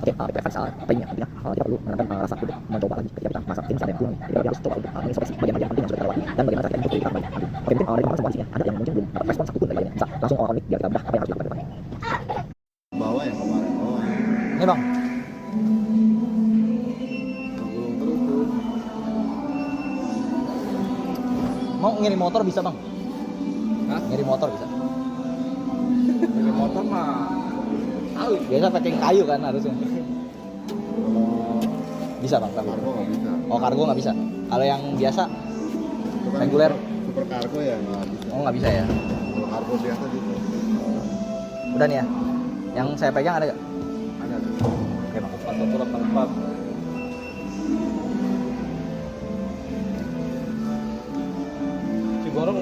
Oke, preferensi lainnya tentunya kita perlu menanamkan rasa untuk mencoba lagi ketika kita masak. Mungkin misalnya ada yang kurang, kita harus coba untuk mengintrospeksi bagian-bagian penting yang sudah kita lewati dan bagaimana cara kita improve dari kita kembali nanti. Oke, mungkin dari teman-teman semua di sini ada yang mungkin belum dapat respon satupun dari kalian, bisa langsung klik biar kita mudah apa yang harus dilakukan ke depannya. Bawa yang kemarin bawa. Ini bang, Gulung terus tuh. mau ngirim motor bisa bang? Hah? Ngirim motor bisa? Pakai motor mah. Tahu. Biasa pakai kayu kan harusnya. Kalau Bisa bang, tapi. kargo nggak bisa. Oh kargo nggak bisa. Kalau yang biasa, Itu kan reguler. Super kargo ya nggak bisa. oh nggak bisa ya. Kalau kargo biasa gitu. Udah nih ya. Yang saya pegang ada nggak? Ada. Oke bang. 4184. Si Borong